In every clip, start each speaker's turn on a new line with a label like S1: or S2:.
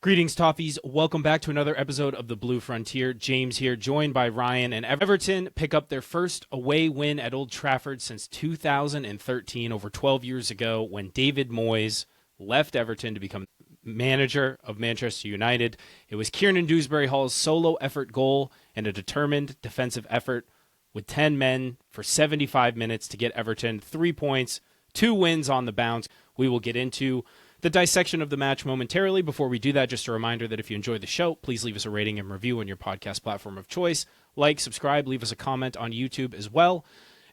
S1: Greetings, Toffees. Welcome back to another episode of the Blue Frontier. James here, joined by Ryan. And Everton pick up their first away win at Old Trafford since 2013, over 12 years ago, when David Moyes left Everton to become manager of Manchester United. It was Kiernan Dewsbury-Hall's solo effort goal and a determined defensive effort with 10 men for 75 minutes to get Everton 3 points, 2 wins on the bounce. We will get into the dissection of the match momentarily. Before we do that, just a reminder that if you enjoy the show, please leave us a rating and review on your podcast platform of choice. Like, subscribe, leave us a comment on YouTube as well,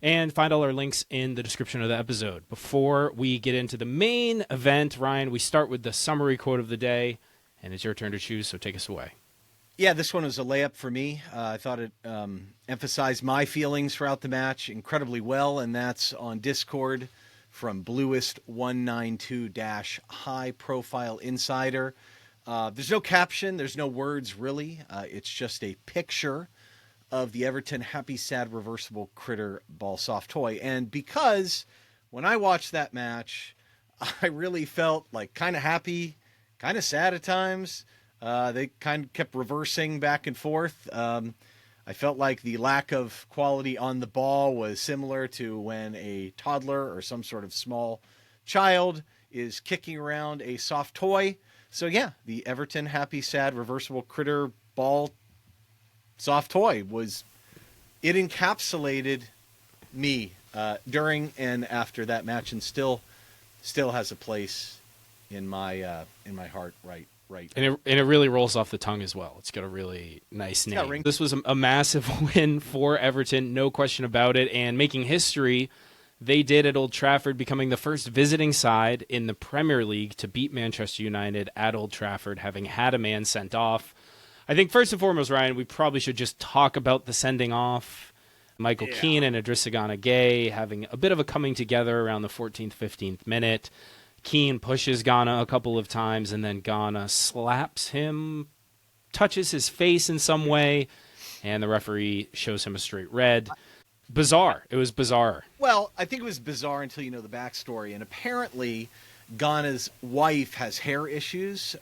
S1: and find all our links in the description of the episode. Before we get into the main event, Ryan, we start with the summary quote of the day, and it's your turn to choose, so take us away.
S2: Yeah, this one was a layup for me. I thought it emphasized my feelings throughout the match incredibly well, and that's on Discord from Bluest192-High Profile Insider. There's no caption. There's no words, really. It's just a picture of the Everton Happy Sad Reversible Critter Ball Soft Toy. And because when I watched that match, I really felt like kind of happy, kind of sad at times. They kind of kept reversing back and forth. I felt like the lack of quality on the ball was similar to when a toddler or some sort of small child is kicking around a soft toy. So yeah, the Everton Happy Sad Reversible Critter Ball Soft Toy it encapsulated me during and after that match, and still has a place in my heart right.
S1: And it really rolls off the tongue as well. It's got a really nice name. This was a massive win for Everton, no question about it, and making history. They did at Old Trafford, becoming the first visiting side in the Premier League to beat Manchester United at Old Trafford, having had a man sent off. I think first and foremost, Ryan, we probably should just talk about the sending off. Michael Keane and Idrissa Gana Gueye having a bit of a coming together around the 14th, 15th minute. Keane pushes Gana a couple of times, and then Gana slaps him, touches his face in some way, and the referee shows him a straight red. Bizarre. It was bizarre.
S2: Well, I think it was bizarre until you know the backstory. And apparently, Gana's wife has hair issues.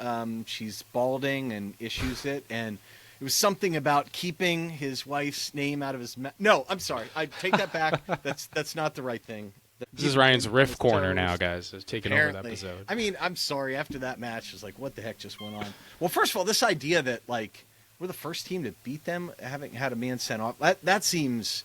S2: She's balding and issues it. And it was something about keeping his wife's name out of his mouth. No, I'm sorry. I take that back. That's not the right thing.
S1: This is Ryan's riff corner now, guys. It's taking over the episode.
S2: I mean, I'm sorry. After that match, it's like, what the heck just went on? Well, first of all, this idea that, like, we're the first team to beat them, having had a man sent off, that seems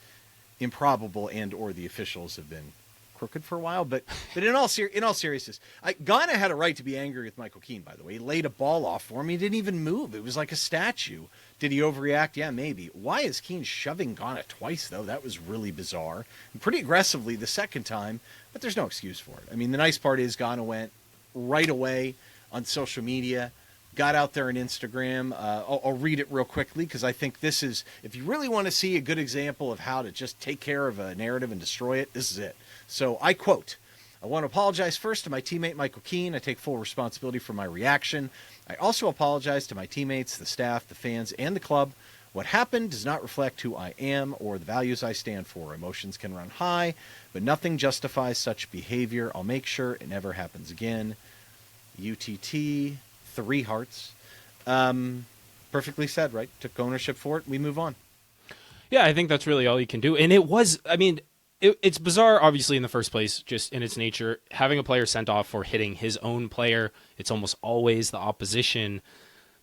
S2: improbable, and or the officials have been crooked for a while. But in all seriousness, Gana had a right to be angry with Michael Keane, by the way. He laid a ball off for him. He didn't even move. It was like a statue. Did he overreact? Yeah, maybe. Why is Keane shoving Gana twice, though? That was really bizarre. And pretty aggressively the second time, but there's no excuse for it. I mean, the nice part is Gana went right away on social media, got out there on Instagram. I'll read it real quickly because I think this is, if you really want to see a good example of how to just take care of a narrative and destroy it, this is it. So I quote, "I want to apologize first to my teammate Michael Keane. I take full responsibility for my reaction. I also apologize to my teammates, the staff, the fans, and the club. What happened does not reflect who I am or the values I stand for. Emotions can run high, but nothing justifies such behavior. I'll make sure it never happens again. UTT, 3 hearts." Perfectly said, right? Took ownership for it. We move on.
S1: Yeah, I think that's really all you can do. And it was, I mean, it's bizarre, obviously, in the first place, just in its nature. Having a player sent off for hitting his own player, it's almost always the opposition.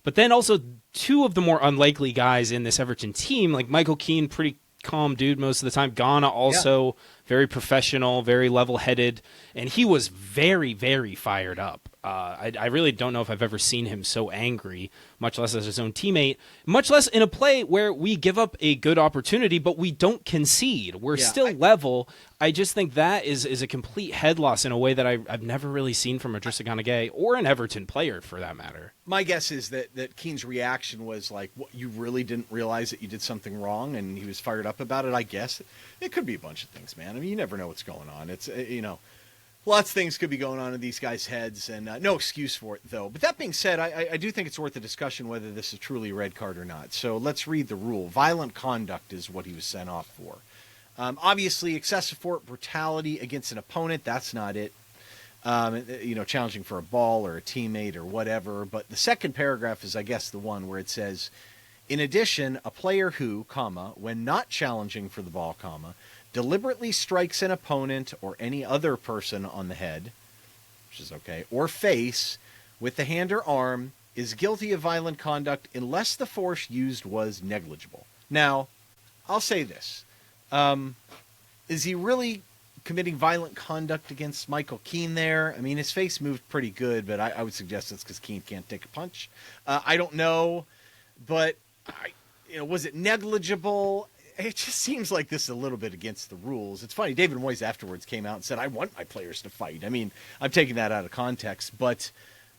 S1: But then also 2 of the more unlikely guys in this Everton team, like Michael Keane, pretty calm dude most of the time. Gana also very professional, very level-headed, and he was very, very fired up. I really don't know if I've ever seen him so angry, much less as his own teammate, much less in a play where we give up a good opportunity, but we don't concede. We're still level. I just think that is a complete head loss in a way that I've never really seen from Idrissa Gana Gueye or an Everton player, for that matter.
S2: My guess is that Keane's reaction was like, what, you really didn't realize that you did something wrong, and he was fired up about it, I guess. It could be a bunch of things, man. I mean, you never know what's going on. It's, lots of things could be going on in these guys' heads, and no excuse for it, though. But that being said, I do think it's worth a discussion whether this is truly a red card or not. So let's read the rule. Violent conduct is what he was sent off for. Obviously, excessive force, brutality against an opponent, that's not it. challenging for a ball or a teammate or whatever. But the second paragraph is, I guess, the one where it says, in addition, a player who, comma, when not challenging for the ball, comma, deliberately strikes an opponent or any other person on the head, which is okay, or face with the hand or arm, is guilty of violent conduct unless the force used was negligible. Now, I'll say this. Is he really committing violent conduct against Michael Keane there? I mean, his face moved pretty good, but I would suggest it's because Keane can't take a punch. I don't know, but was it negligible? It just seems like this is a little bit against the rules. It's funny, David Moyes afterwards came out and said, I want my players to fight. I mean, I'm taking that out of context, but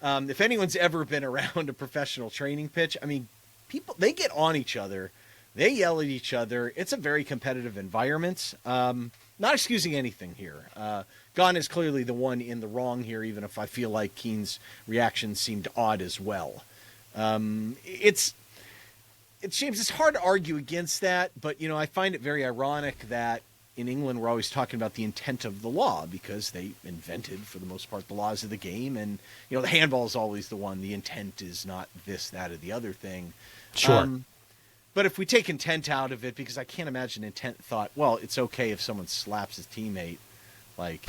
S2: if anyone's ever been around a professional training pitch, I mean, people, they get on each other. They yell at each other. It's a very competitive environment. Not excusing anything here. Gana is clearly the one in the wrong here, even if I feel like Keane's reaction seemed odd as well. It's James, it's hard to argue against that, but, I find it very ironic that in England we're always talking about the intent of the law because they invented, for the most part, the laws of the game. And, the handball is always the one. The intent is not this, that, or the other thing.
S1: Sure.
S2: But if we take intent out of it, because I can't imagine intent thought, well, it's okay if someone slaps his teammate. Like,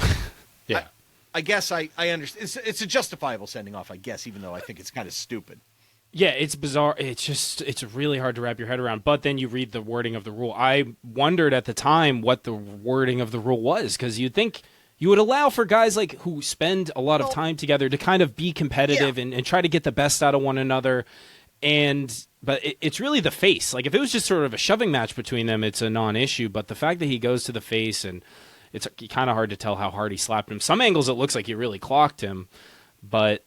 S1: yeah.
S2: I guess I understand. It's a justifiable sending off, I guess, even though I think it's kind of stupid.
S1: Yeah, it's bizarre. It's really hard to wrap your head around. But then you read the wording of the rule. I wondered at the time what the wording of the rule was, because you'd think you would allow for guys like who spend a lot of time together to kind of be competitive and try to get the best out of one another. But it's really the face. Like if it was just sort of a shoving match between them, it's a non-issue. But the fact that he goes to the face, and it's kind of hard to tell how hard he slapped him. Some angles it looks like he really clocked him. But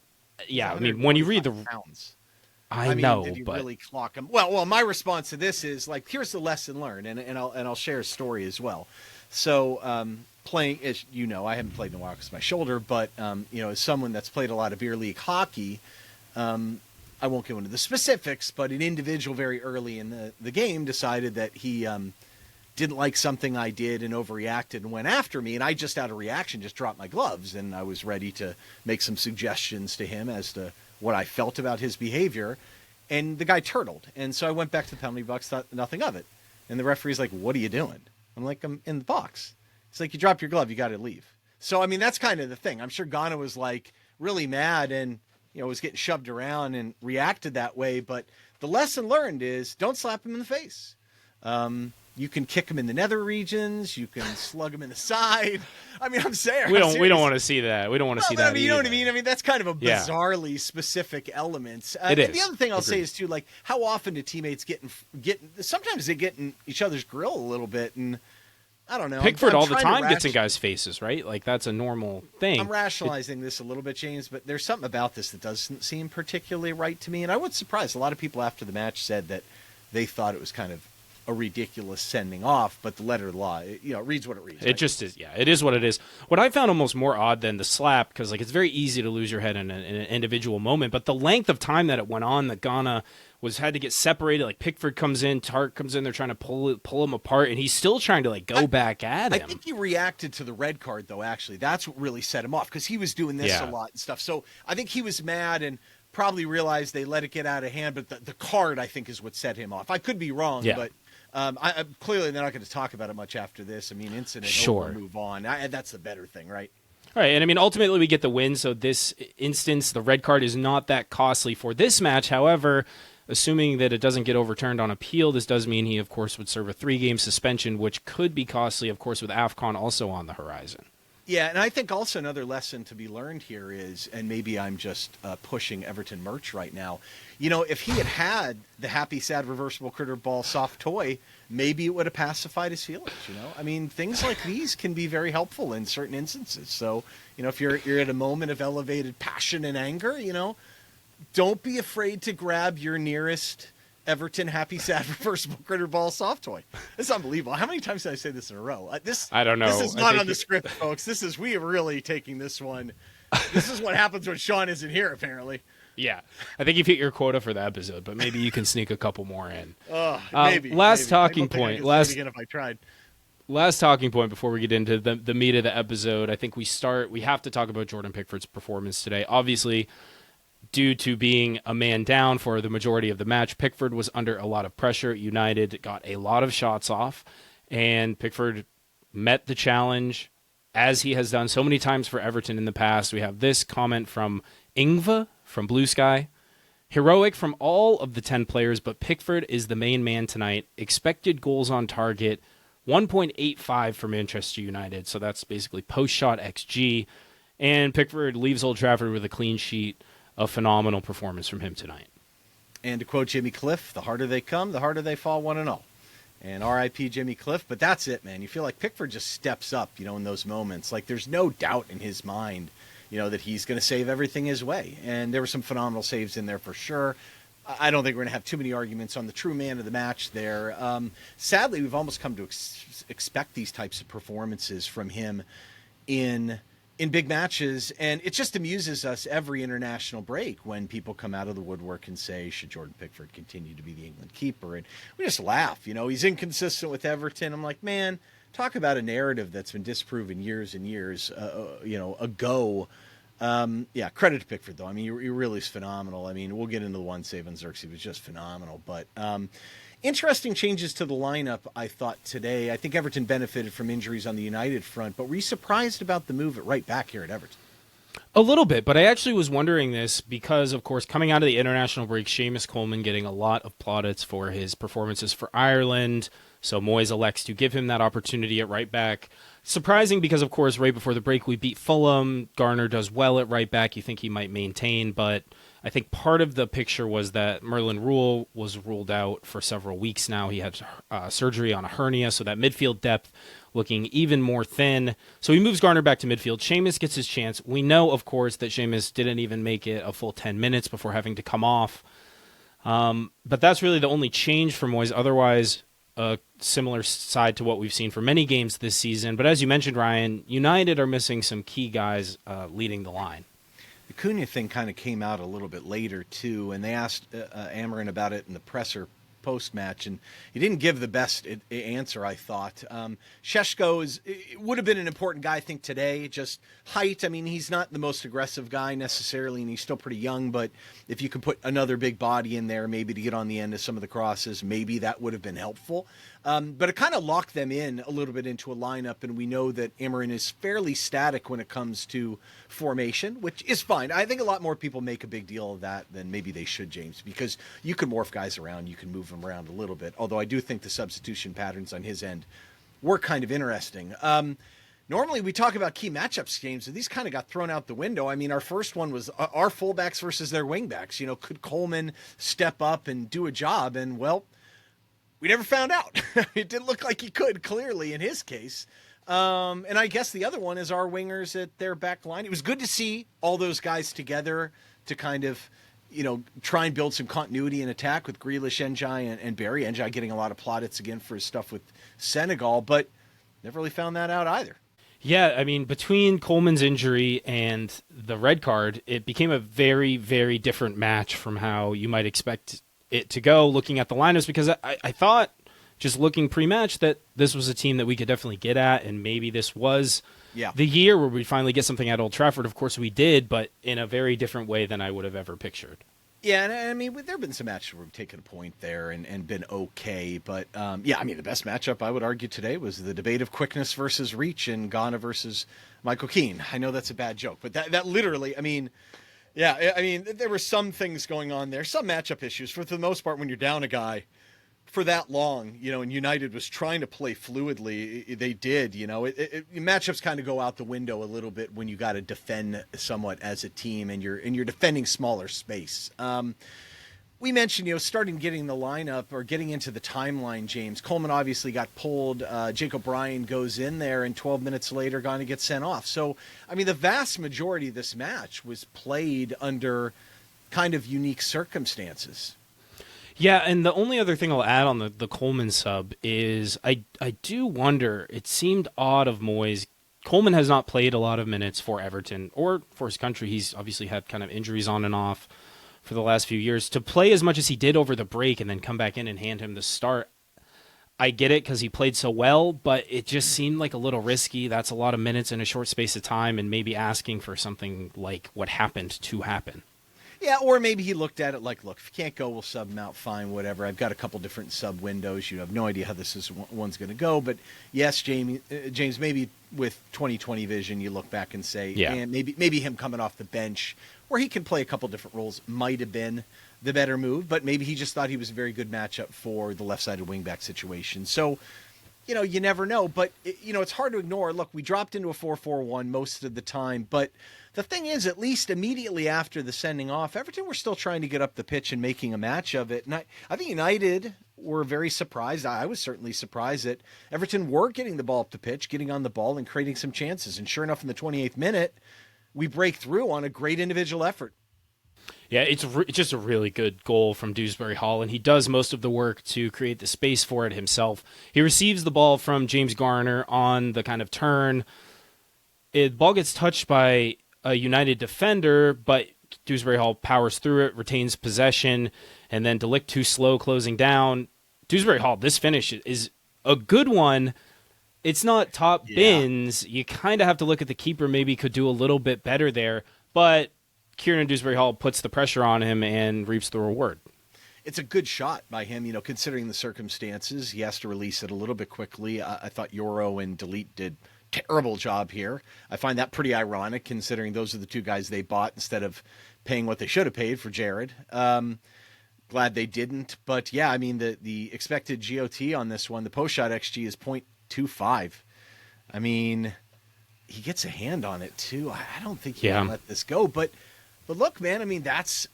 S1: yeah, I mean, when you read the
S2: pounds.
S1: I know,
S2: did you
S1: but
S2: really clock him? Well, my response to this is like, here's the lesson learned, and I'll share a story as well. So, playing, as you know, I haven't played in a while because of my shoulder, but as someone that's played a lot of beer league hockey, I won't go into the specifics, but an individual very early in the game decided that he didn't like something I did and overreacted and went after me, and I just out of reaction just dropped my gloves, and I was ready to make some suggestions to him as to what I felt about his behavior, and the guy turtled. And so I went back to the penalty box, thought nothing of it. And the referee's like, what are you doing? I'm like, I'm in the box. It's like, you drop your glove, you got to leave. So, I mean, that's kind of the thing. I'm sure Gana was like really mad and, was getting shoved around and reacted that way. But the lesson learned is don't slap him in the face. You can kick him in the nether regions. You can slug him in the side. I mean, I'm saying
S1: we don't want to see that. We don't want to see that.
S2: I mean, you know what I mean? I mean, that's kind of a bizarrely specific element.
S1: It is.
S2: The other thing I'll say is too, like, how often do teammates get sometimes they get in each other's grill a little bit, and I don't know.
S1: Pickford all the time gets in guys' faces, right? Like that's a normal thing.
S2: I'm rationalizing this a little bit, James, but there's something about this that doesn't seem particularly right to me, and I was surprised. A lot of people after the match said that they thought it was kind of a ridiculous sending off, but the letter of the law, it reads what it reads.
S1: It just is. Yeah, it is what it is. What I found almost more odd than the slap, because like it's very easy to lose your head in an individual moment, but the length of time that it went on, that Gana had to get separated. Like Pickford comes in, Tart comes in, they're trying to pull him apart, and he's still trying to like go back at him.
S2: I think he reacted to the red card though. Actually, that's what really set him off, because he was doing this a lot and stuff. So I think he was mad and probably realized they let it get out of hand. But the card, I think, is what set him off. I could be wrong, but. I clearly they're not going to talk about it much after this. I mean, incident, over, move on. That's the better thing, right?
S1: All right, and I mean, ultimately we get the win. So this instance, the red card is not that costly for this match. However, assuming that it doesn't get overturned on appeal, this does mean he, of course, would serve a 3-game suspension, which could be costly, of course, with AFCON also on the horizon.
S2: Yeah, and I think also another lesson to be learned here is, and maybe I'm just pushing Everton merch right now, if he had the happy, sad, reversible critter ball soft toy, maybe it would have pacified his feelings, I mean, things like these can be very helpful in certain instances. So, if you're at a moment of elevated passion and anger, don't be afraid to grab your nearest Everton happy, sad, reversible critter ball soft toy. It's unbelievable. How many times did I say this in a row?
S1: I don't know.
S2: This is not on the script, folks. We are really taking this one. This is what happens when Sean isn't here, apparently.
S1: Yeah. I think you've hit your quota for the episode, but maybe you can sneak a couple more in.
S2: Maybe.
S1: Last
S2: maybe.
S1: talking point.
S2: Again if I tried.
S1: last talking point before we get into the meat of the episode. I think we have to talk about Jordan Pickford's performance today. Obviously, due to being a man down for the majority of the match, Pickford was under a lot of pressure. United got a lot of shots off, and Pickford met the challenge, as he has done so many times for Everton in the past. We have this comment from Ingva from Blue Sky. Heroic from all of the 10 players, but Pickford is the main man tonight. Expected goals on target, 1.85 for Manchester United. So that's basically post-shot XG. And Pickford leaves Old Trafford with a clean sheet. A phenomenal performance from him tonight.
S2: And to quote Jimmy Cliff, the harder they come, the harder they fall, 1-0. And R.I.P. Jimmy Cliff, but that's it, man. You feel like Pickford just steps up, in those moments. Like there's no doubt in his mind, that he's going to save everything his way. And there were some phenomenal saves in there for sure. I don't think we're going to have too many arguments on the true man of the match there. Sadly, we've almost come to expect these types of performances from him in big matches, and it just amuses us every international break when people come out of the woodwork and say, should Jordan Pickford continue to be the England keeper? And we just laugh. He's inconsistent with Everton. I'm like, man, talk about a narrative that's been disproven years and years ago. Credit to Pickford, though. I mean, he really is phenomenal. I mean, we'll get into the one save on Xerxes. He was just phenomenal. But interesting changes to the lineup, I thought, today. I think Everton benefited from injuries on the United front, but were you surprised about the move at right back here at Everton?
S1: A little bit, but I actually was wondering this because, of course, coming out of the international break, Seamus Coleman getting a lot of plaudits for his performances for Ireland. So Moyes elects to give him that opportunity at right back. Surprising because, of course, right before the break, we beat Fulham. Garner does well at right back. You think he might maintain, but I think part of the picture was that Merlin Rule was ruled out for several weeks now. He had surgery on a hernia, so that midfield depth looking even more thin. So he moves Garner back to midfield. Seamus gets his chance. We know, of course, that Seamus didn't even make it a full 10 minutes before having to come off. But that's really the only change for Moyes. Otherwise, a similar side to what we've seen for many games this season. But as you mentioned, Ryan, United are missing some key guys leading the line.
S2: The Cunha thing kind of came out a little bit later, too, and they asked Amarin about it in the presser post-match, and he didn't give the best answer, I thought. Šeško would have been an important guy, I think, today. Just height. I mean, he's not the most aggressive guy necessarily, and he's still pretty young, but if you could put another big body in there, maybe to get on the end of some of the crosses, maybe that would have been helpful. But it kind of locked them in a little bit into a lineup, and we know that Amarin is fairly static when it comes to formation, which is fine. I think a lot more people make a big deal of that than maybe they should, James, because you can morph guys around, you can move them around a little bit, although I do think the substitution patterns on his end were kind of interesting. Normally we talk about key matchups games, and these kind of got thrown out the window. I mean, our first one was our fullbacks versus their wingbacks. Could Coleman step up and do a job? And, well, we never found out. It didn't look like he could, clearly, in his case. And I guess the other one is our wingers at their back line. It was good to see all those guys together to kind of, try and build some continuity in attack with Grealish, Ndiaye, and Barry. Ndiaye getting a lot of plaudits again for his stuff with Senegal, but never really found that out either.
S1: Yeah, I mean, between Coleman's injury and the red card, it became a very, very different match from how you might expect it to go looking at the lineups, because I thought, just looking pre-match, that this was a team that we could definitely get at, and maybe this was the year where we finally get something at Old Trafford. Of course we did, but in a very different way than I would have ever pictured.
S2: Yeah, and I mean, there have been some matches where we've taken a point there and been okay, but the best matchup, I would argue, today was the debate of quickness versus reach and Ghana versus Michael Keane. I know that's a bad joke, but that literally, I mean, there were some things going on there, some matchup issues. For the most part, when you're down a guy for that long, and United was trying to play fluidly, they did, matchups kind of go out the window a little bit when you got to defend somewhat as a team and you're defending smaller space. We mentioned, starting getting the lineup or getting into the timeline, James. Coleman obviously got pulled. Jake O'Brien goes in there, and 12 minutes later, going to get sent off. So, I mean, the vast majority of this match was played under kind of unique circumstances.
S1: Yeah, and the only other thing I'll add on the Coleman sub is I do wonder, it seemed odd of Moyes. Coleman has not played a lot of minutes for Everton or for his country. He's obviously had kind of injuries on and off for the last few years. To play as much as he did over the break and then come back in and hand him the start, I get it because he played so well, but it just seemed like a little risky. That's a lot of minutes in a short space of time, and maybe asking for something like what happened to happen.
S2: Yeah, or maybe he looked at it like, look, if you can't go, we'll sub him out, fine, whatever. I've got a couple different sub windows. You have no idea how one's going to go. But yes, James, maybe with 2020 vision, you look back and say, and maybe him coming off the bench where he can play a couple different roles might have been the better move. But maybe he just thought he was a very good matchup for the left-sided wingback situation. So, you never know. But, it's hard to ignore. Look, we dropped into a 4-4-1 most of the time, but the thing is, at least immediately after the sending off, Everton were still trying to get up the pitch and making a match of it. And I think United were very surprised. I was certainly surprised that Everton were getting the ball up the pitch, getting on the ball and creating some chances. And sure enough, in the 28th minute, we break through on a great individual effort.
S1: Yeah, it's just a really good goal from Dewsbury-Hall, and he does most of the work to create the space for it himself. He receives the ball from James Garner on the kind of turn. The ball gets touched by a United defender, but Dewsbury-Hall powers through it, retains possession, and then De Ligt too slow closing down. Dewsbury-Hall, this finish is a good one. It's not top bins. You kind of have to look at the keeper, maybe could do a little bit better there, but Kiernan Dewsbury-Hall puts the pressure on him and reaps the reward.
S2: It's a good shot by him, considering the circumstances. He has to release it a little bit quickly. I thought Yoro and De Ligt did terrible job here. I find that pretty ironic considering those are the two guys they bought instead of paying what they should have paid for Jared. Glad they didn't. But yeah, I mean, the expected GOT on this one, the post shot XG is 0.25. I mean, he gets a hand on it too. I don't think he can let this go. But look, man, I mean, that's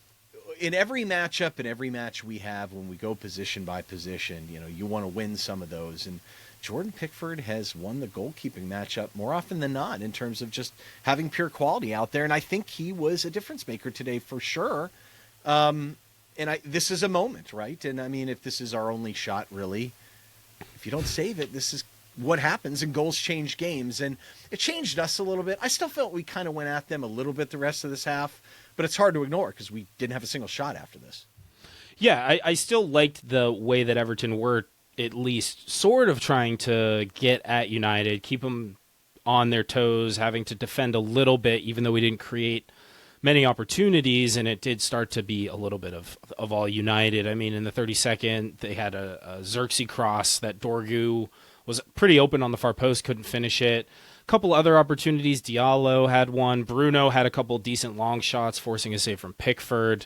S2: in every matchup, in every match we have when we go position by position, you want to win some of those. And Jordan Pickford has won the goalkeeping matchup more often than not in terms of just having pure quality out there. And I think he was a difference maker today for sure. This is a moment, right? And I mean, if this is our only shot, really, if you don't save it, this is what happens, and goals change games. And it changed us a little bit. I still felt we kind of went at them a little bit the rest of this half, but it's hard to ignore because we didn't have a single shot after this.
S1: Yeah, I still liked the way that Everton were at least sort of trying to get at United, keep them on their toes, having to defend a little bit, even though we didn't create many opportunities, and it did start to be a little bit of all United. I mean, in the 32nd, they had a Xerxes cross that Dorgu was pretty open on the far post, couldn't finish it. A couple other opportunities, Diallo had one, Bruno had a couple decent long shots, forcing a save from Pickford.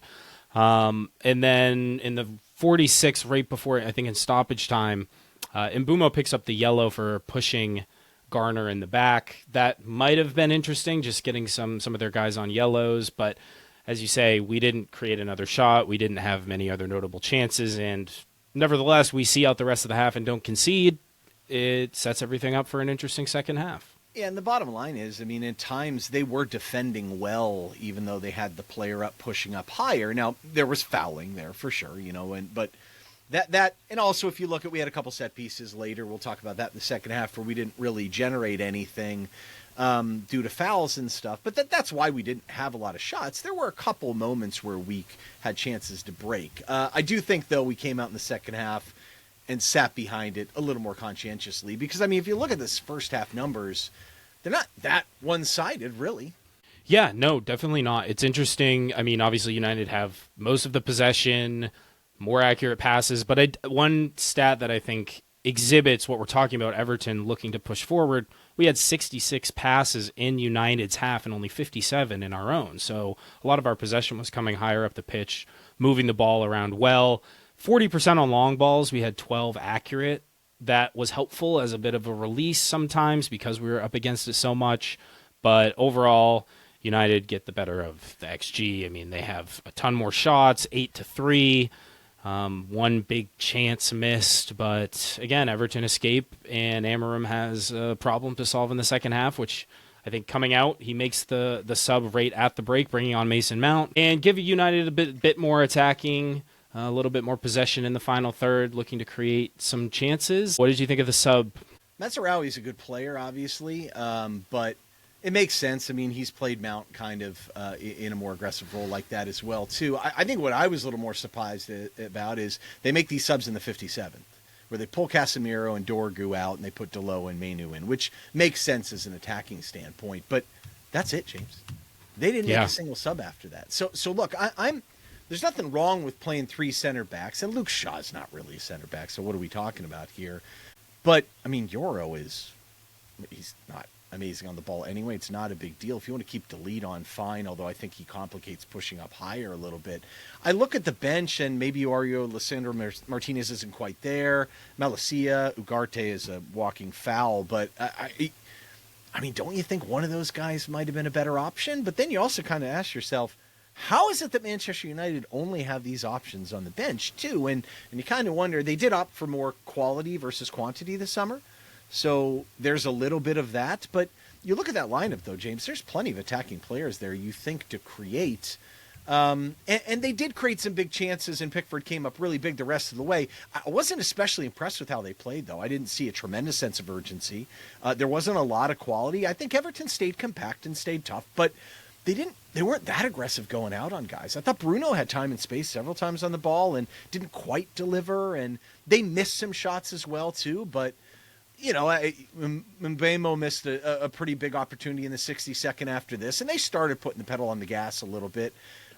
S1: And then in the 46th, right before, I think in stoppage time, Mbeumo picks up the yellow for pushing Garner in the back. That might have been interesting, just getting some of their guys on yellows. But as you say, we didn't create another shot. We didn't have many other notable chances. And nevertheless, we see out the rest of the half and don't concede. It sets everything up for an interesting second half.
S2: Yeah, and the bottom line is, I mean, in times they were defending well, even though they had the player up pushing up higher. Now, there was fouling there for sure, but that and also if you look at, we had a couple set pieces later, we'll talk about that in the second half, where we didn't really generate anything due to fouls and stuff. But that's why we didn't have a lot of shots. There were a couple moments where we had chances to break. I do think, though, we came out in the second half and sat behind it a little more conscientiously. Because, I mean, if you look at this first half numbers, they're not that one-sided, really.
S1: Yeah, no, definitely not. It's interesting. I mean, obviously United have most of the possession, more accurate passes. But one stat that I think exhibits what we're talking about, Everton looking to push forward, we had 66 passes in United's half and only 57 in our own. So a lot of our possession was coming higher up the pitch, moving the ball around well. 40% on long balls, we had 12 accurate. That was helpful as a bit of a release sometimes because we were up against it so much. But overall, United get the better of the XG. I mean, they have a ton more shots, 8-3. One big chance missed. But again, Everton escape, and Amarim has a problem to solve in the second half, which I think coming out, he makes the sub right at the break, bringing on Mason Mount, and give United a bit more attacking, a little bit more possession in the final third, looking to create some chances. What did you think of the sub?
S2: Mazraoui's a good player, obviously, but it makes sense. I mean, he's played Mount kind of in a more aggressive role like that as well, too. I think what I was a little more surprised about is they make these subs in the 57th, where they pull Casemiro and Dorgu out and they put Delo and Mainu in, which makes sense as an attacking standpoint. But that's it, James. They didn't make a single sub after that. So look, I'm there's nothing wrong with playing 3 center backs, and Luke Shaw's not really a center back, so what are we talking about here? But, I mean, he's not amazing on the ball anyway. It's not a big deal. If you want to keep the lead on, fine, although I think he complicates pushing up higher a little bit. I look at the bench, and maybe Aurelio Lisandro Martinez isn't quite there. Malacia, Ugarte is a walking foul, but I mean, don't you think one of those guys might have been a better option? But then you also kind of ask yourself, how is it that Manchester United only have these options on the bench, too? And you kind of wonder, they did opt for more quality versus quantity this summer. So there's a little bit of that. But you look at that lineup, though, James, there's plenty of attacking players there, you think, to create. And they did create some big chances, and Pickford came up really big the rest of the way. I wasn't especially impressed with how they played, though. I didn't see a tremendous sense of urgency. There wasn't a lot of quality. I think Everton stayed compact and stayed tough, but they weren't that aggressive going out on guys. I thought Bruno had time and space several times on the ball and didn't quite deliver, and they missed some shots as well, too. But, you know, Mbeumo missed a pretty big opportunity in the 62nd after this, and they started putting the pedal on the gas a little bit.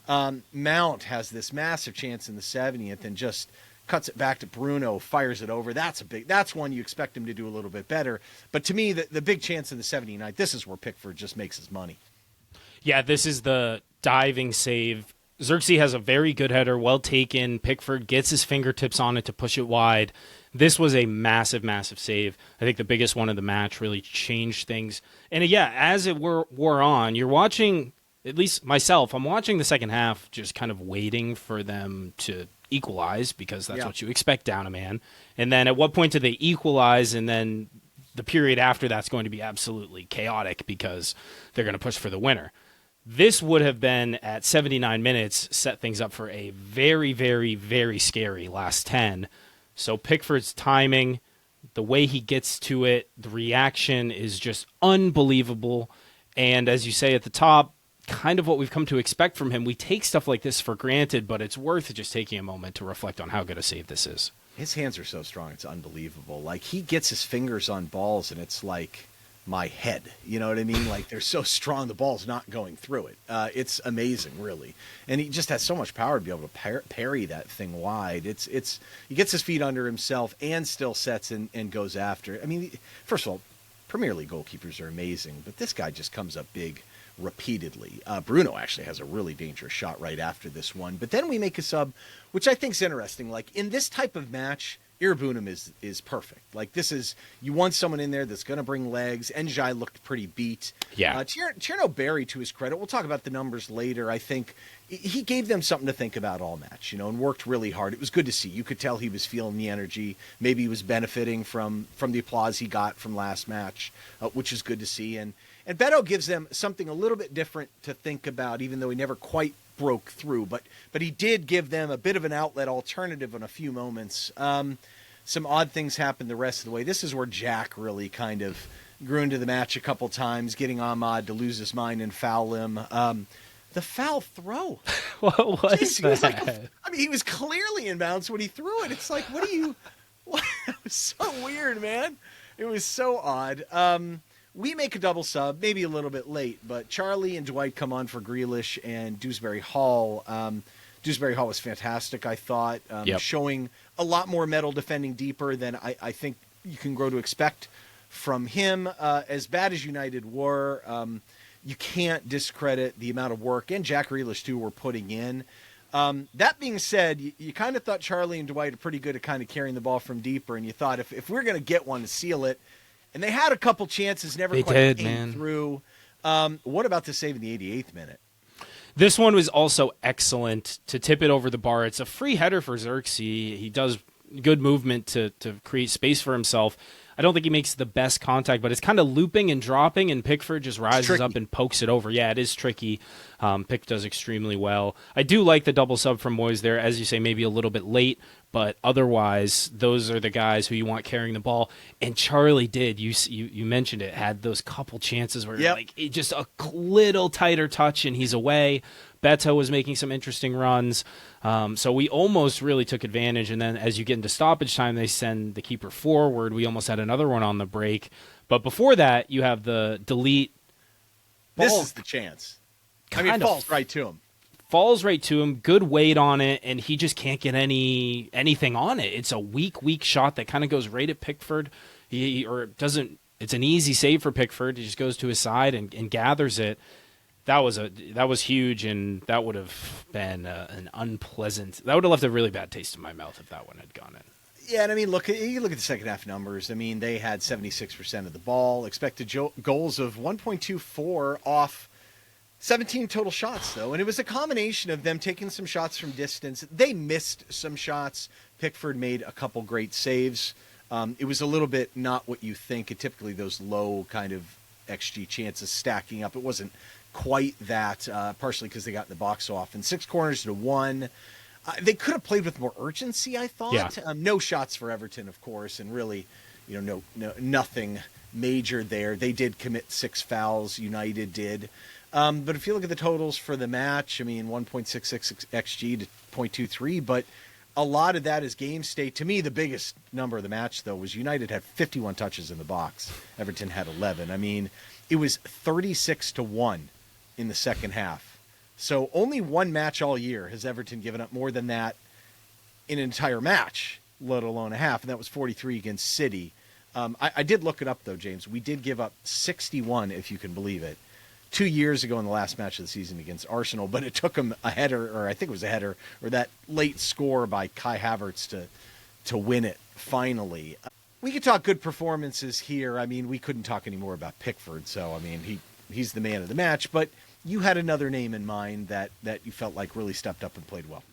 S2: Mount has this massive chance in the 70th and just cuts it back to Bruno, fires it over. That's one you expect him to do a little bit better. But to me, the big chance in the 79th, this is where Pickford just makes his money.
S1: Yeah, this is the diving save. Xerxes has a very good header, well taken. Pickford gets his fingertips on it to push it wide. This was a massive, massive save. I think the biggest one of the match, really changed things. And yeah, as it wore on, you're watching, at least myself, I'm watching the second half just kind of waiting for them to equalize, because that's what you expect down a man. And then at what point do they equalize, and then the period after that's going to be absolutely chaotic because they're going to push for the winner. This would have been, at 79 minutes, set things up for a very, very, very scary last 10. So Pickford's timing, the way he gets to it, the reaction is just unbelievable. And as you say at the top, kind of what we've come to expect from him. We take stuff like this for granted, but it's worth just taking a moment to reflect on how good a save this is.
S2: His hands are so strong, it's unbelievable. Like, he gets his fingers on balls, and it's like my head. You know what I mean? Like, they're so strong, the ball's not going through it. It's amazing, really. And he just has so much power to be able to parry that thing wide. He gets his feet under himself and still sets and goes after it. I mean, first of all, Premier League goalkeepers are amazing, but this guy just comes up big repeatedly. Bruno actually has a really dangerous shot right after this one. But then we make a sub, which I think is interesting. Like, in this type of match, Irabunum is perfect. Like, this is, you want someone in there that's going to bring legs. Njai looked pretty beat.
S1: Yeah.
S2: Tierno Barry, to his credit, we'll talk about the numbers later. I think he gave them something to think about all match, and worked really hard. It was good to see. You could tell he was feeling the energy. Maybe he was benefiting from the applause he got from last match, which is good to see. And Beto gives them something a little bit different to think about, even though he never quite broke through. But he did give them a bit of an outlet alternative in a few moments. Some odd things happened the rest of the way. This is where Jack really kind of grew into the match a couple times, getting Ahmad to lose his mind and foul him. The foul throw.
S1: What was that?
S2: He was clearly in bounds when he threw it. It's like, what? It was so weird, man. It was so odd. We make a double sub, maybe a little bit late, but Charlie and Dwight come on for Grealish and Dewsbury-Hall. Dewsbury-Hall was fantastic, I thought, showing a lot more metal defending deeper than I think you can grow to expect from him. As bad as United were, you can't discredit the amount of work, and Jack Grealish, too, were putting in. That being said, you kind of thought Charlie and Dwight are pretty good at kind of carrying the ball from deeper, and you thought if we're going to get one to seal it, and they had a couple chances, never quite came through. What about the save in the 88th minute?
S1: This one was also excellent to tip it over the bar. It's a free header for Xerxes. He does good movement to create space for himself. I don't think he makes the best contact, but it's kind of looping and dropping, and Pickford just rises up and pokes it over. Yeah, it is tricky. Pick does extremely well. I do like the double sub from Moyes there. As you say, maybe a little bit late, but otherwise, those are the guys who you want carrying the ball. And Charlie did. You mentioned it. Had those couple chances where like just a little tighter touch, and he's away. Beto was making some interesting runs. So we almost really took advantage. And then as you get into stoppage time, they send the keeper forward. We almost had another one on the break. But before that, you have the delete.
S2: This is the chance. It falls right to him.
S1: Falls right to him, good weight on it, and he just can't get anything on it. It's a weak shot that kind of goes right at Pickford. It's an easy save for Pickford. He just goes to his side and gathers it. That was huge, and that would have been that would have left a really bad taste in my mouth if that one had gone in.
S2: Yeah, and you look at the second half numbers. They had 76% of the ball, expected goals of 1.24 off 17 total shots, though, and it was a combination of them taking some shots from distance. They missed some shots. Pickford made a couple great saves. It was a little bit not what you think. Typically, those low kind of XG chances stacking up. It wasn't quite that, partially because they got the box off. And 6 corners to 1. They could have played with more urgency, I thought.
S1: Yeah.
S2: No shots for Everton, of course, and really, nothing major there. They did commit 6 fouls. United did. But if you look at the totals for the match, 1.66 XG to 0.23, but a lot of that is game state. To me, the biggest number of the match, though, was United had 51 touches in the box. Everton had 11. It was 36-1 in the second half. So only one match all year has Everton given up more than that in an entire match, let alone a half, and that was 43 against City. I did look it up, though, James. We did give up 61, if you can believe it, 2 years ago in the last match of the season against Arsenal, but it took them a header, or I think it was a header, or that late score by Kai Havertz to win it finally. We could talk good performances here. We couldn't talk any more about Pickford, so he's the man of the match, but you had another name in mind that you felt like really stepped up and played well.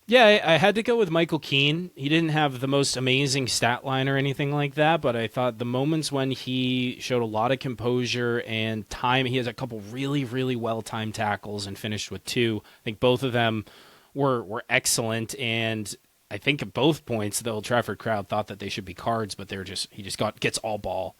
S1: Yeah, I had to go with Michael Keane. He didn't have the most amazing stat line or anything like that, but I thought the moments when he showed a lot of composure and time, he has a couple really, really well-timed tackles and finished with 2. I think both of them were excellent, and I think at both points the Old Trafford crowd thought that they should be cards, but he just gets all ball.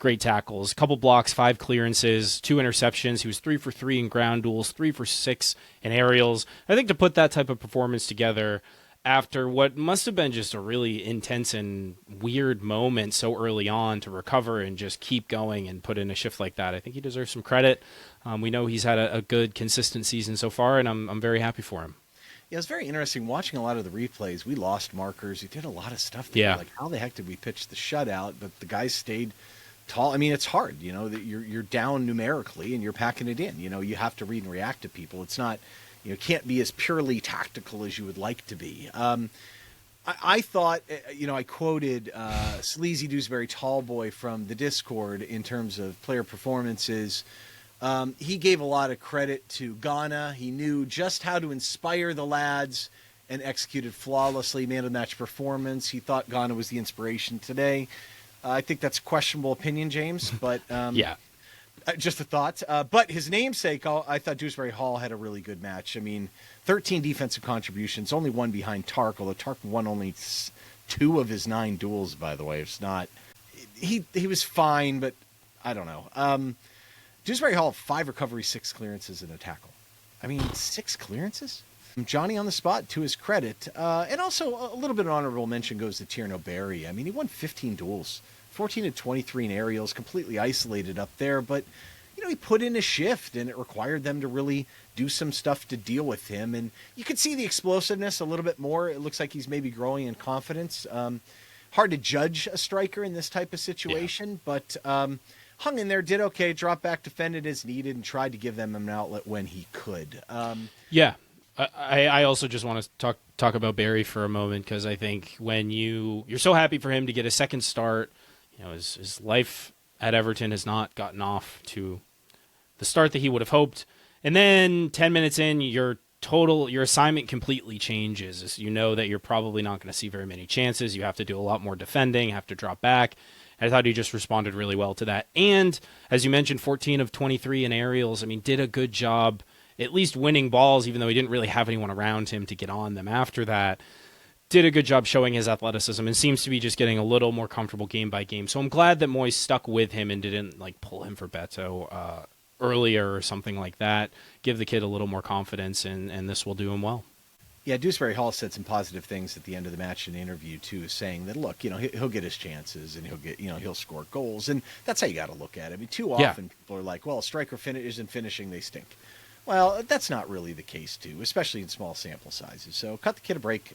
S1: Great tackles, couple blocks, 5 clearances, 2 interceptions. He was 3 for 3 in ground duels, 3 for 6 in aerials. I think to put that type of performance together after what must have been just a really intense and weird moment so early on, to recover and just keep going and put in a shift like that, I think he deserves some credit. We know he's had a good, consistent season so far, and I'm very happy for him.
S2: Yeah, it's very interesting watching a lot of the replays. We lost markers. We did a lot of stuff there.
S1: Yeah.
S2: Like, how the heck did we pitch the shutout? But the guys stayed tall. It's hard, that you're down numerically and you're packing it in. You have to read and react to people. It's not, it can't be as purely tactical as you would like to be. I thought, I quoted Sleazy Dewsbury Tallboy from the Discord in terms of player performances. He gave a lot of credit to Ghana. He knew just how to inspire the lads and executed flawlessly. Man of the match performance. He thought Ghana was the inspiration today. I think that's a questionable opinion, James, but
S1: Yeah.
S2: Just a thought. But his namesake, I thought Dewsbury-Hall had a really good match. 13 defensive contributions, only 1 behind Tark, although Tark won only 2 of his 9 duels, by the way. It's not. He was fine, but I don't know. Dewsbury-Hall, 5 recoveries, 6 clearances, and a tackle. 6 clearances? Johnny on the spot, to his credit. And also, a little bit of honorable mention goes to Tierno Barry. He won 15 duels, 14 to 23 in aerials, completely isolated up there. But, he put in a shift, and it required them to really do some stuff to deal with him. And you could see the explosiveness a little bit more. It looks like he's maybe growing in confidence. Hard to judge a striker in this type of situation, but hung in there, did okay, dropped back, defended as needed, and tried to give them an outlet when he could.
S1: Yeah. I also just want to talk about Barry for a moment, because I think when you're so happy for him to get a second start, his life at Everton has not gotten off to the start that he would have hoped. And then 10 minutes in, your assignment completely changes. As you know that you're probably not going to see very many chances. You have to do a lot more defending, have to drop back. I thought he just responded really well to that. And as you mentioned, 14 of 23 in aerials, did a good job at least winning balls, even though he didn't really have anyone around him to get on them after that. Did a good job showing his athleticism and seems to be just getting a little more comfortable game by game. So I'm glad that Moyes stuck with him and didn't pull him for Beto earlier or something like that. Give the kid a little more confidence, and this will do him well.
S2: Yeah, Dewsbury-Hall said some positive things at the end of the match in the interview too, saying that look, he'll get his chances and he'll score goals, and that's how you got to look at it. I mean, too often people are like, well, a striker isn't finishing, they stink. Well, that's not really the case too, especially in small sample sizes. So cut the kid a break.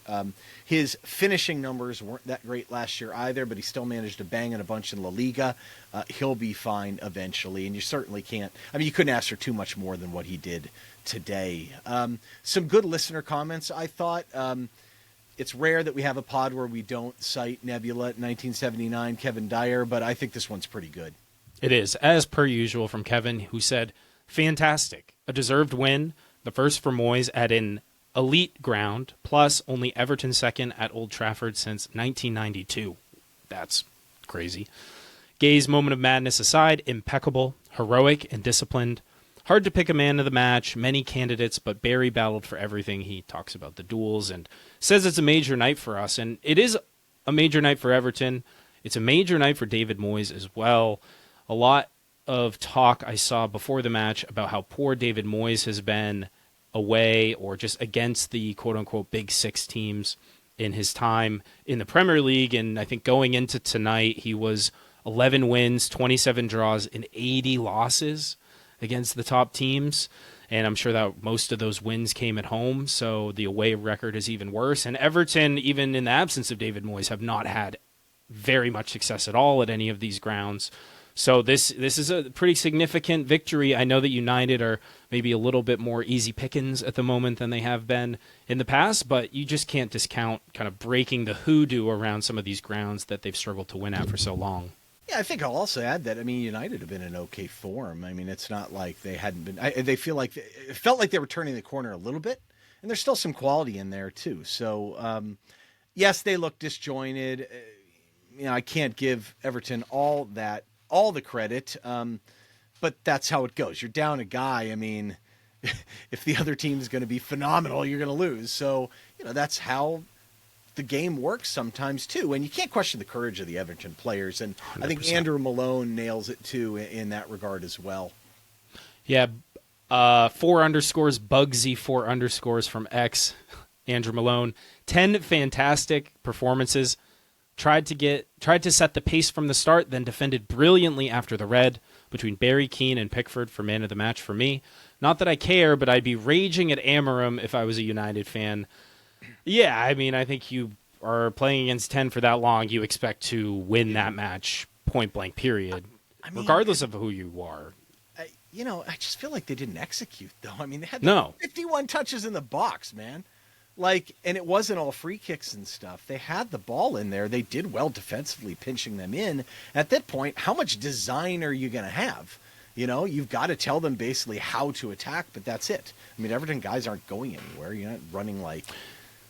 S2: His finishing numbers weren't that great last year either, but he still managed to bang in a bunch in La Liga. He'll be fine eventually, and you certainly can't. I mean, you couldn't ask for too much more than what he did today. Some good listener comments, I thought. It's rare that we have a pod where we don't cite Nebula 1979, Kevin Dyer, but I think this one's pretty good.
S1: It is, as per usual, from Kevin, who said, fantastic. A deserved win, the first for Moyes at an elite ground, plus only Everton second at Old Trafford since 1992. That's crazy. Gueye's moment of madness aside, impeccable, heroic, and disciplined. Hard to pick a man of the match, many candidates, but Barry battled for everything. He talks about the duels and says it's a major night for us, and it is a major night for Everton. It's a major night for David Moyes as well. A lot of talk I saw before the match about how poor David Moyes has been away or just against the quote-unquote Big Six teams in his time in the Premier League, and I think going into tonight he was 11 wins, 27 draws, and 80 losses against the top teams, and I'm sure that most of those wins came at home, so the away record is even worse. And Everton, even in the absence of David Moyes, have not had very much success at all at any of these grounds. So this is a pretty significant victory. I know that United are maybe a little bit more easy pickings at the moment than they have been in the past, but you just can't discount kind of breaking the hoodoo around some of these grounds that they've struggled to win at for so long.
S2: Yeah, I think I'll also add that, I mean, United have been in okay form. I mean, it's not like they hadn't been. It felt like they were turning the corner a little bit, and there's still some quality in there too. So, yes, they look disjointed. I can't give Everton all the credit, but that's how it goes. You're down a guy. I mean, if the other team is going to be phenomenal, you're going to lose. So, that's how the game works sometimes too. And you can't question the courage of the Everton players. And 100%. I think Andrew Malone nails it too in that regard as well.
S1: Yeah. 4_ Bugsy 4_ from X, Andrew Malone. 10 fantastic performances. Tried to set the pace from the start, then defended brilliantly after the red between Barry, Keane, and Pickford for man of the match for me. Not that I care, but I'd be raging at Amorim if I was a United fan. Yeah, I mean, I think you are playing against 10 for that long. You expect to win that match point blank, period, regardless of who you are.
S2: I just feel like they didn't execute, though. I mean, they had 51 touches in the box, man. And it wasn't all free kicks and stuff. They had the ball in there. They did well defensively, pinching them in. At that point, how much design are you going to have? You've got to tell them basically how to attack, but that's it. I mean, Everton guys aren't going anywhere. You're not running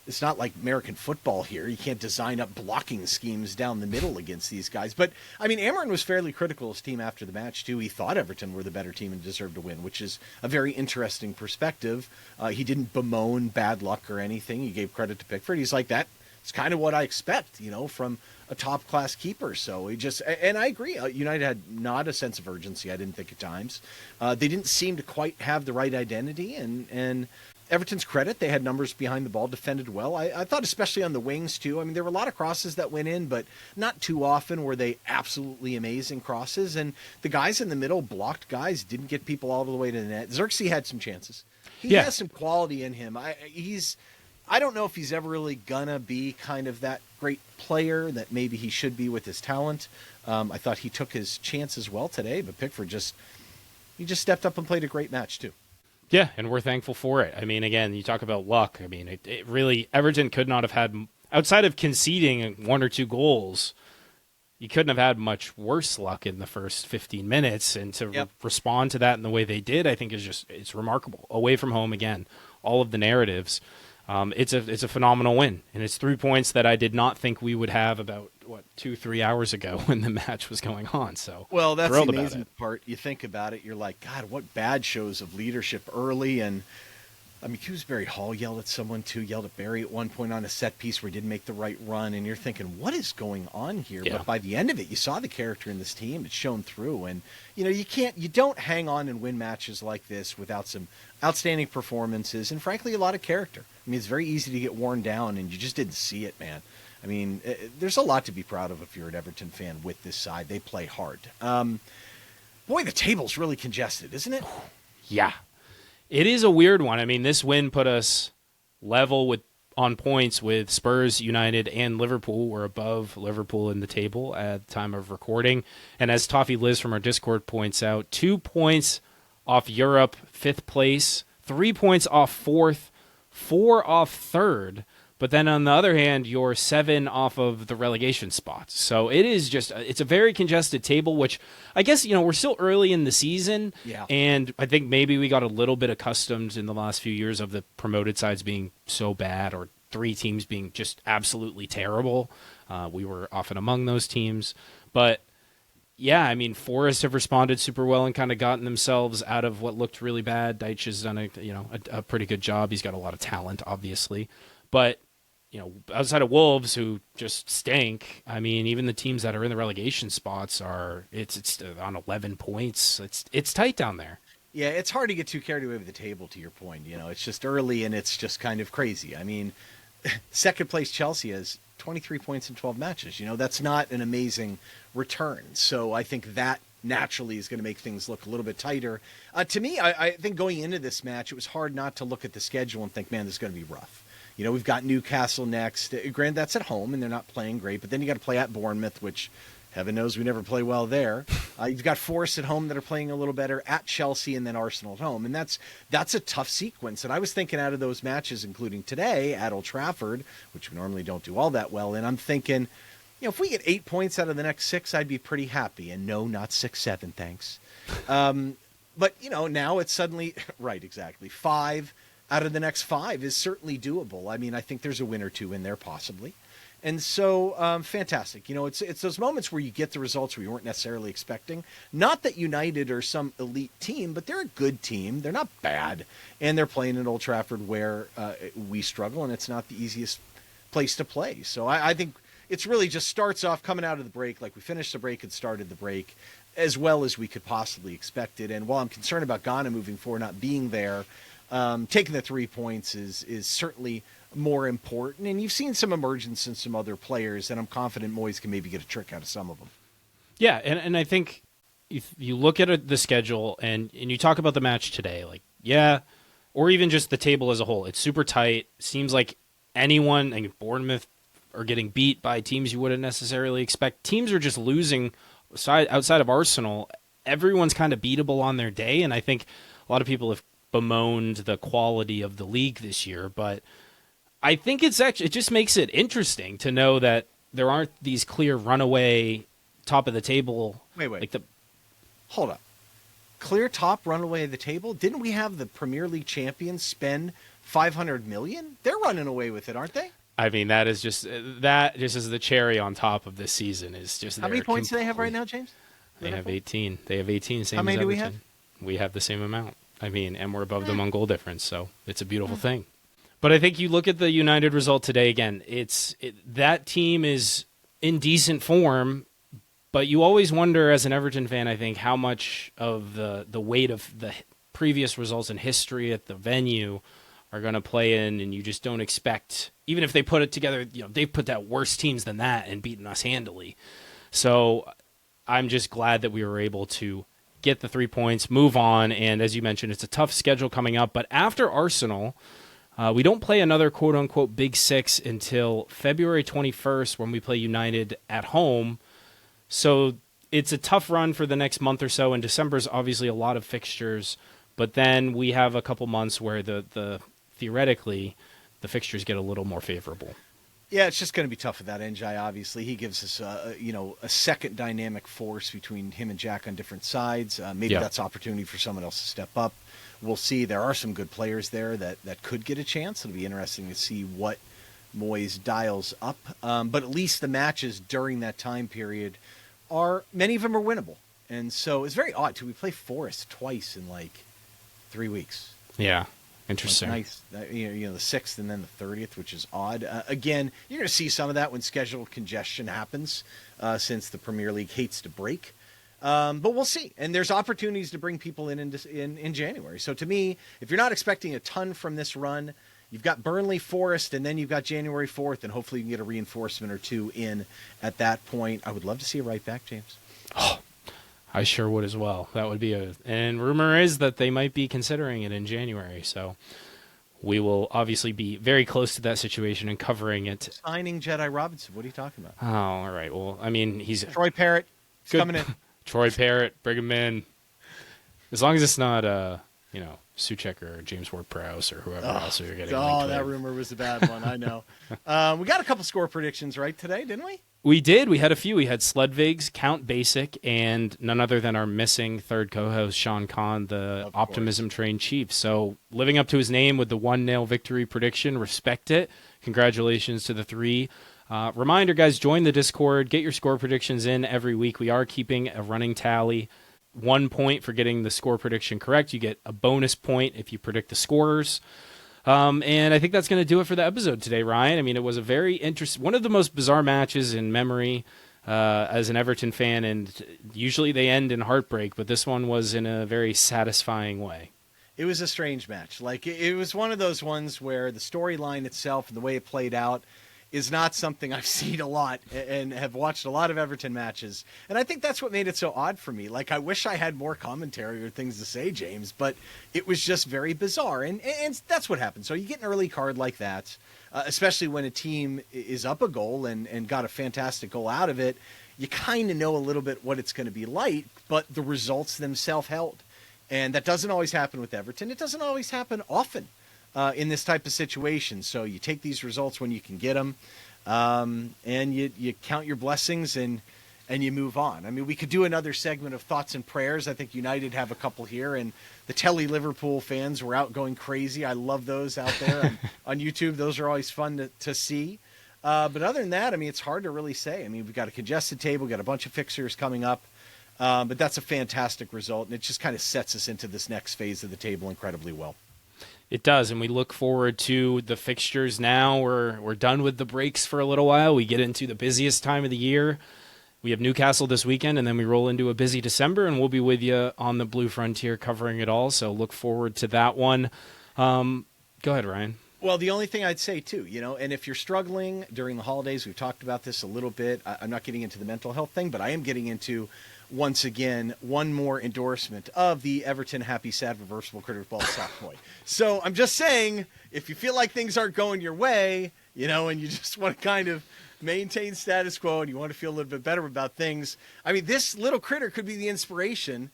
S2: it's not like American football here. You can't design up blocking schemes down the middle against these guys. But, I mean, Amorim was fairly critical of his team after the match, too. He thought Everton were the better team and deserved to win, which is a very interesting perspective. He didn't bemoan bad luck or anything. He gave credit to Pickford. He's like, that's kind of what I expect, from a top-class keeper. So and I agree. United had not a sense of urgency, I didn't think at times. They didn't seem to quite have the right identity, and Everton's credit, they had numbers behind the ball, defended well. I thought especially on the wings, too. I mean, there were a lot of crosses that went in, but not too often were they absolutely amazing crosses. And the guys in the middle, blocked guys, didn't get people all the way to the net. Xerxes had some chances. He has some quality in him. I don't know if he's ever really going to be kind of that great player that maybe he should be with his talent. I thought he took his chances well today, but Pickford just stepped up and played a great match, too.
S1: Yeah, and we're thankful for it. I mean, again, you talk about luck. I mean, it really, Everton could not have had, outside of conceding 1 or 2 goals, you couldn't have had much worse luck in the first 15 minutes. And to respond to that in the way they did, I think it's remarkable. Away from home again, all of the narratives. It's a phenomenal win, and it's 3 points that I did not think we would have about 2-3 hours ago when the match was going on. So
S2: that's the amazing part. You think about it, you're like, God, what bad shows of leadership early, and I mean, Dewsbury-Hall yelled at someone too, yelled at Barry at one point on a set piece where he didn't make the right run, and you're thinking, what is going on here?
S1: Yeah.
S2: But by the end of it, you saw the character in this team. It's shown through, and you don't hang on and win matches like this without some outstanding performances and frankly a lot of character. I mean, it's very easy to get worn down, and you just didn't see it, man. I mean, there's a lot to be proud of if you're an Everton fan with this side. They play hard. Boy, the table's really congested, isn't it?
S1: Yeah. It is a weird one. I mean, this win put us level on points with Spurs, United, and Liverpool. We're above Liverpool in the table at the time of recording. And as Toffee Liz from our Discord points out, 2 points off Europe, 5th place, 3 points off 4th, 4 off 3rd. But then on the other hand, you're 7 off of the relegation spots. So it's a very congested table, which I guess, we're still early in the season.
S2: Yeah.
S1: And I think maybe we got a little bit accustomed in the last few years of the promoted sides being so bad or 3 teams being just absolutely terrible. We were often among those teams. But yeah, I mean, Forest have responded super well and kind of gotten themselves out of what looked really bad. Deitch has done a pretty good job. He's got a lot of talent, obviously. But outside of Wolves, who just stink, I mean, even the teams that are in the relegation spots it's on 11 points. It's tight down there.
S2: Yeah, it's hard to get too carried away with the table, to your point. It's just early and it's just kind of crazy. I mean, second place Chelsea has 23 points in 12 matches. That's not an amazing return. So I think that naturally is going to make things look a little bit tighter. To me, I think going into this match, it was hard not to look at the schedule and think, man, this is going to be rough. We've got Newcastle next. Granted, that's at home, and they're not playing great. But then you got to play at Bournemouth, which heaven knows we never play well there. You've got Forest at home that are playing a little better, at Chelsea, and then Arsenal at home. And that's a tough sequence. And I was thinking out of those matches, including today at Old Trafford, which we normally don't do all that well in, I'm thinking, if we get 8 points out of the next 6, I'd be pretty happy. And no, not 6-7, thanks. But, now it's suddenly, right, exactly, 5 out of the next 5 is certainly doable. I mean, I think there's a win or 2 in there possibly. And so, fantastic. It's those moments where you get the results where you weren't necessarily expecting. Not that United are some elite team, but they're a good team. They're not bad. And they're playing at Old Trafford where we struggle, and it's not the easiest place to play. So I think it's really just starts off coming out of the break like we finished the break and started the break as well as we could possibly expect it. And while I'm concerned about Ghana moving forward, not being there, taking the 3 points is certainly more important. And you've seen some emergence in some other players, and I'm confident Moyes can maybe get a trick out of some of them.
S1: Yeah, and I think if you look at the schedule and you talk about the match today, or even just the table as a whole, it's super tight. Seems like Bournemouth are getting beat by teams you wouldn't necessarily expect. Teams are just losing outside of Arsenal. Everyone's kind of beatable on their day, and I think a lot of people have bemoaned the quality of the league this year, but I think it just makes it interesting to know that there aren't these clear runaway top of the table.
S2: Wait. Hold up. Clear top runaway of the table? Didn't we have the Premier League champions spend $500 million? They're running away with it, aren't they?
S1: I mean, that is just is the cherry on top of this season. Is just
S2: how many points do they have right now, James?
S1: They have 18. They have 18. Same
S2: how many
S1: as
S2: do we
S1: Everton.
S2: have?
S1: We have the same amount. I mean, and we're above them on goal difference, so it's a beautiful thing. But I think you look at the United result today again. That team is in decent form, but you always wonder as an Everton fan, I think, how much of the weight of the previous results in history at the venue are going to play in, and you just don't expect, even if they put it together, they've put out worse teams than that and beaten us handily. So I'm just glad that we were able to get the 3 points, move on, and as you mentioned, it's a tough schedule coming up. But after Arsenal, we don't play another quote-unquote Big Six until February 21st when we play United at home. So it's a tough run for the next month or so, and December's obviously a lot of fixtures. But then we have a couple months where the theoretically the fixtures get a little more favorable.
S2: Yeah, it's just going to be tough with that Njai, obviously. He gives us, a second dynamic force between him and Jack on different sides. Maybe that's opportunity for someone else to step up. We'll see. There are some good players there that could get a chance. It'll be interesting to see what Moyes dials up. But at least the matches during that time period many of them are winnable. And so it's very odd, too. We play Forest twice in 3 weeks.
S1: Yeah. Interesting.
S2: Nice, the 6th and then the 30th, which is odd. Again, you're going to see some of that when schedule congestion happens, since the Premier League hates to break. But we'll see. And there's opportunities to bring people in January. So to me, if you're not expecting a ton from this run, you've got Burnley, Forest, and then you've got January 4th, and hopefully you can get a reinforcement or two in at that point. I would love to see a right back, James.
S1: Oh, I sure would as well. That would be and rumor is that they might be considering it in January. So we will obviously be very close to that situation and covering it.
S2: Signing Jedi Robinson. What are you talking about?
S1: Oh, all right. Well, I mean, he's
S2: Troy Parrott coming in.
S1: Troy Parrott, bring him in. As long as it's not, Suchek or James Ward-Prowse or whoever else you're getting.
S2: Oh, that rumor was a bad one. I know. We got a couple score predictions right today, didn't we?
S1: We did. We had a few. We had Sledvig's, Count Basic, and none other than our missing third co-host, Sean Kahn, the optimism-trained chief. So living up to his name with the 1-0 victory prediction. Respect it. Congratulations to the three. Reminder, guys, join the Discord. Get your score predictions in every week. We are keeping a running tally. 1 point for getting the score prediction correct. You get a bonus point if you predict the scorers. And I think that's going to do it for the episode today, Ryan. I mean, it was a very interesting, one of the most bizarre matches in memory as an Everton fan, and usually they end in heartbreak, but this one was in a very satisfying way.
S2: It was a strange match. Like, it was one of those ones where the storyline itself and the way it played out is not something I've seen a lot and have watched a lot of Everton matches. And I think that's what made it so odd for me. Like, I wish I had more commentary or things to say, James, but it was just very bizarre. And that's what happened. So you get an early card like that, especially when a team is up a goal and got a fantastic goal out of it, you kind of know a little bit what it's going to be like, but the results themselves held. And that doesn't always happen with Everton. It doesn't always happen often in this type of situation. So you take these results when you can get them, and you count your blessings and you move on. I mean, we could do another segment of thoughts and prayers. I think United have a couple here, and the Telly Liverpool fans were out going crazy. I love those out there on YouTube. Those are always fun to see. But other than that, I mean, it's hard to really say. I mean, we've got a congested table, we've got a bunch of fixtures coming up, but that's a fantastic result, and it just kind of sets us into this next phase of the table incredibly well.
S1: It does, and we look forward to the fixtures now. We're done with the breaks for a little while. We get into the busiest time of the year. We have Newcastle this weekend, and then we roll into a busy December, and we'll be with you on the Blue Frontier covering it all, so look forward to that one. Go ahead, Ryan.
S2: Well, the only thing I'd say, too, and if you're struggling during the holidays, we've talked about this a little bit. I'm not getting into the mental health thing, but I am getting into, once again, one more endorsement of the Everton Happy Sad Reversible Critter Ball soft toy. So I'm just saying, if you feel like things aren't going your way, and you just want to kind of maintain status quo and you want to feel a little bit better about things, I mean, this little critter could be the inspiration,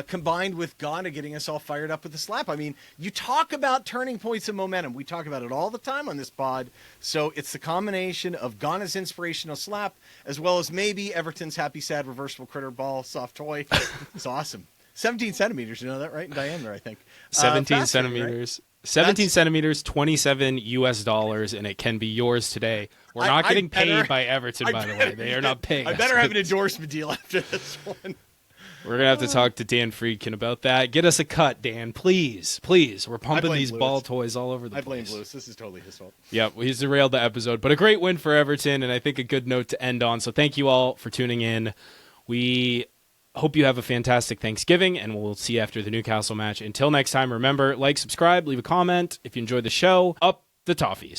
S2: combined with Ghana getting us all fired up with the slap. I mean, you talk about turning points of momentum. We talk about it all the time on this pod. So it's the combination of Ghana's inspirational slap as well as maybe Everton's Happy Sad Reversible Critter Ball soft toy. It's awesome. 17 centimeters, you know that, right? In diameter, I think.
S1: 17 centimeters. Right? 17 centimeters, $27 US, and it can be yours today. We're not getting paid by Everton, by the way. They are not paying us.
S2: I better have an endorsement deal after this one.
S1: We're going to have to talk to Dan Friedkin about that. Get us a cut, Dan. Please. Please. We're pumping these ball toys all over the place.
S2: I blame Lewis. This is totally his fault.
S1: Yep, he's derailed the episode. But a great win for Everton, and I think a good note to end on. So thank you all for tuning in. We hope you have a fantastic Thanksgiving, and we'll see you after the Newcastle match. Until next time, remember, like, subscribe, leave a comment. If you enjoyed the show, up the toffees.